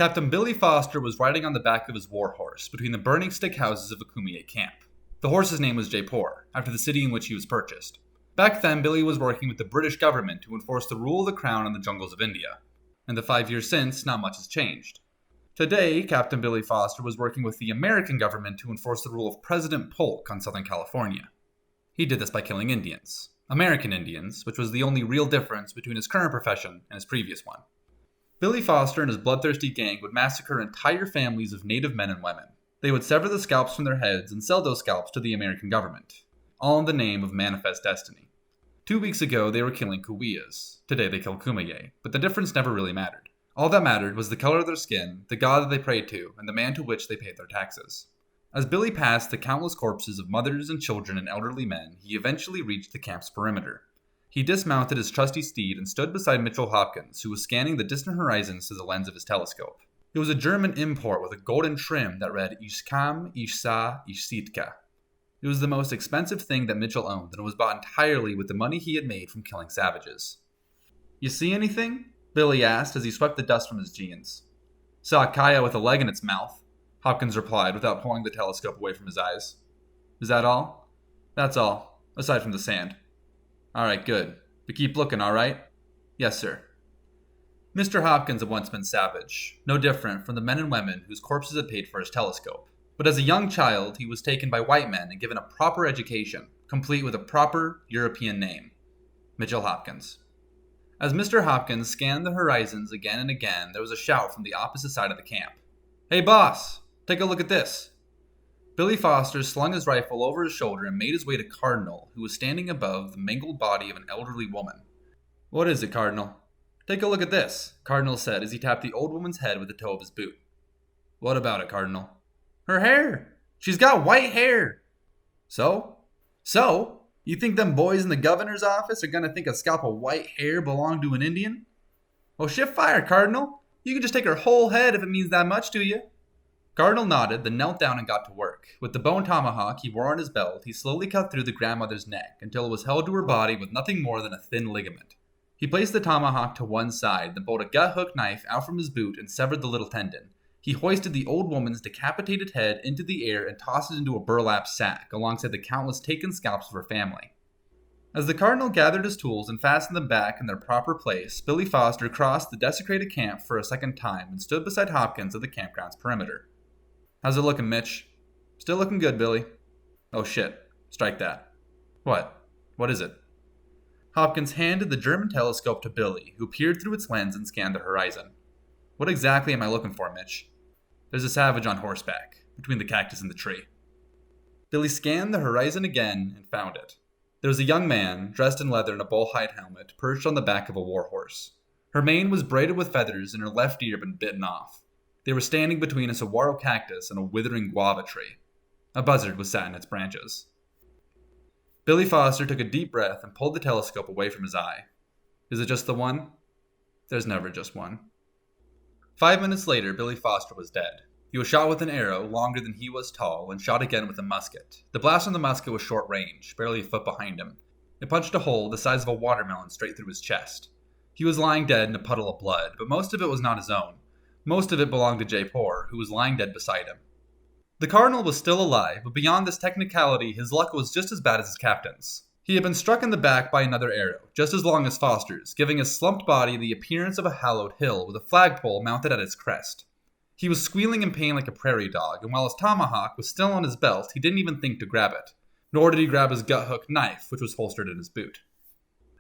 Captain Billy Foster was riding on the back of his war horse between the burning stick houses of the Kumeyaay camp. The horse's name was Jaipur, after the city in which he was purchased. Back then, Billy was working with the British government to enforce the rule of the crown on the jungles of India. In the 5 years since, not much has changed. Today, Captain Billy Foster was working with the American government to enforce the rule of President Polk on Southern California. He did this by killing Indians. American Indians, which was the only real difference between his current profession and his previous one. Billy Foster and his bloodthirsty gang would massacre entire families of native men and women. They would sever the scalps from their heads and sell those scalps to the American government, all in the name of manifest destiny. 2 weeks ago, they were killing Kuwiyas. Today, they kill Kumeyaay, but the difference never really mattered. All that mattered was the color of their skin, the god that they prayed to, and the man to which they paid their taxes. As Billy passed the countless corpses of mothers and children and elderly men, he eventually reached the camp's perimeter. He dismounted his trusty steed and stood beside Mitchell Hopkins, who was scanning the distant horizons through the lens of his telescope. It was a German import with a golden trim that read Ich kam, ich sah, ich Sitka. It was the most expensive thing that Mitchell owned, and it was bought entirely with the money he had made from killing savages. "You see anything?" Billy asked as he swept the dust from his jeans. "Saw a kaya with a leg in its mouth," Hopkins replied without pulling the telescope away from his eyes. "Is that all?" "That's all, aside from the sand." "Alright, good. But keep looking, alright?" "Yes, sir." Mr. Hopkins had once been savage, no different from the men and women whose corpses had paid for his telescope. But as a young child, he was taken by white men and given a proper education, complete with a proper European name. Mitchell Hopkins. As Mr. Hopkins scanned the horizons again and again, there was a shout from the opposite side of the camp. "Hey boss, take a look at this." Billy Foster slung his rifle over his shoulder and made his way to Cardinal, who was standing above the mangled body of an elderly woman. "What is it, Cardinal?" "Take a look at this," Cardinal said as he tapped the old woman's head with the toe of his boot. "What about it, Cardinal?" "Her hair! She's got white hair!" So? You think them boys in the governor's office are gonna think a scalp of white hair belonged to an Indian? Well, shift fire, Cardinal. You can just take her whole head if it means that much to you. Cardinal nodded, then knelt down and got to work. With the bone tomahawk he wore on his belt, he slowly cut through the grandmother's neck until it was held to her body with nothing more than a thin ligament. He placed the tomahawk to one side, then pulled a gut-hook knife out from his boot and severed the little tendon. He hoisted the old woman's decapitated head into the air and tossed it into a burlap sack, alongside the countless taken scalps of her family. As the Cardinal gathered his tools and fastened them back in their proper place, Billy Foster crossed the desecrated camp for a second time and stood beside Hopkins at the campground's perimeter. "How's it looking, Mitch?" "Still looking good, Billy." "Oh shit, strike that." "What? What is it?" Hopkins handed the German telescope to Billy, who peered through its lens and scanned the horizon. "What exactly am I looking for, Mitch?" "There's a savage on horseback, between the cactus and the tree." Billy scanned the horizon again and found it. There was a young man, dressed in leather and a bull-hide helmet, perched on the back of a warhorse. Her mane was braided with feathers and her left ear had been bitten off. They were standing between a saguaro cactus and a withering guava tree. A buzzard was sat in its branches. Billy Foster took a deep breath and pulled the telescope away from his eye. "Is it just the one?" "There's never just one." 5 minutes later, Billy Foster was dead. He was shot with an arrow, longer than he was tall, and shot again with a musket. The blast from the musket was short range, barely a foot behind him. It punched a hole the size of a watermelon straight through his chest. He was lying dead in a puddle of blood, but most of it was not his own. Most of it belonged to Jaipur, who was lying dead beside him. The Cardinal was still alive, but beyond this technicality, his luck was just as bad as his captain's. He had been struck in the back by another arrow, just as long as Foster's, giving his slumped body the appearance of a hallowed hill with a flagpole mounted at its crest. He was squealing in pain like a prairie dog, and while his tomahawk was still on his belt, he didn't even think to grab it. Nor did he grab his gut-hook knife, which was holstered in his boot.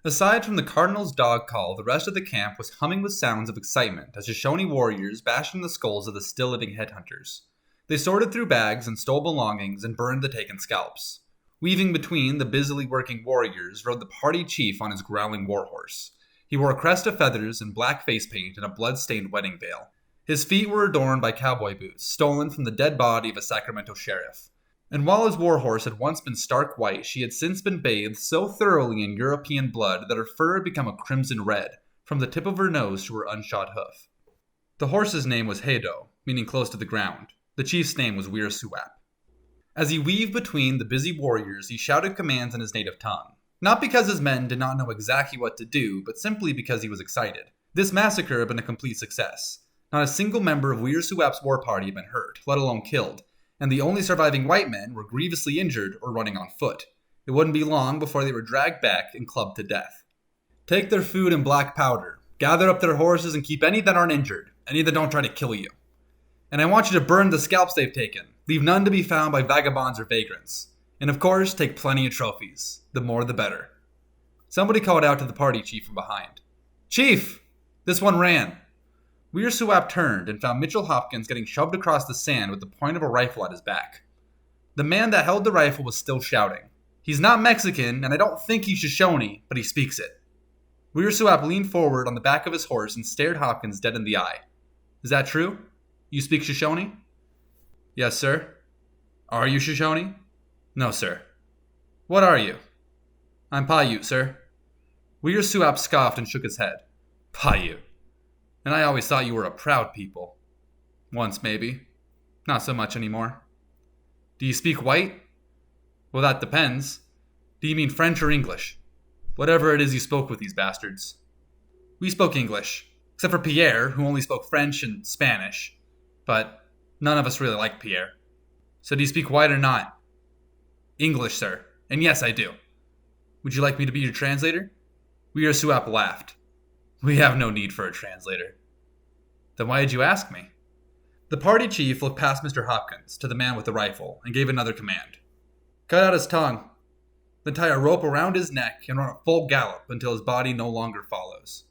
Aside from the Cardinal's dog call, the rest of the camp was humming with sounds of excitement as Shoshone warriors bashed in the skulls of the still-living headhunters. They sorted through bags and stole belongings and burned the taken scalps. Weaving between the busily working warriors rode the party chief on his growling warhorse. He wore a crest of feathers and black face paint and a blood-stained wedding veil. His feet were adorned by cowboy boots, stolen from the dead body of a Sacramento sheriff. And while his warhorse had once been stark white, she had since been bathed so thoroughly in European blood that her fur had become a crimson red, from the tip of her nose to her unshod hoof. The horse's name was Hado, meaning close to the ground. The chief's name was Weir Suap. As he weaved between the busy warriors, he shouted commands in his native tongue. Not because his men did not know exactly what to do, but simply because he was excited. This massacre had been a complete success. Not a single member of Weirsuap's war party had been hurt, let alone killed, and the only surviving white men were grievously injured or running on foot. It wouldn't be long before they were dragged back and clubbed to death. Take their food and black powder, gather up their horses, and keep any that aren't injured, any that don't try to kill you. And I want you to burn the scalps they've taken, leave none to be found by vagabonds or vagrants. And of course, take plenty of trophies. The more the better. Somebody called out to the party chief from behind. Chief! This one ran. Weirsuap turned and found Mitchell Hopkins getting shoved across the sand with the point of a rifle at his back. The man that held the rifle was still shouting. He's not Mexican, and I don't think he's Shoshone, but he speaks it. Weirsuap leaned forward on the back of his horse and stared Hopkins dead in the eye. Is that true? You speak Shoshone? Yes, sir. Are you Shoshone? No, sir. What are you? I'm Paiute, sir. Weirsuap scoffed and shook his head. Paiute. And I always thought you were a proud people. Once, maybe. Not so much anymore. Do you speak white? Well, that depends. Do you mean French or English? Whatever it is you spoke with these bastards. We spoke English, except for Pierre, who only spoke French and Spanish. But none of us really liked Pierre. So do you speak white or not? English, sir. And yes, I do. Would you like me to be your translator? Weirsuap laughed. We have no need for a translator. Then why did you ask me? The party chief looked past Mr. Hopkins to the man with the rifle and gave another command. Cut out his tongue. Then tie a rope around his neck and run a full gallop until his body no longer follows.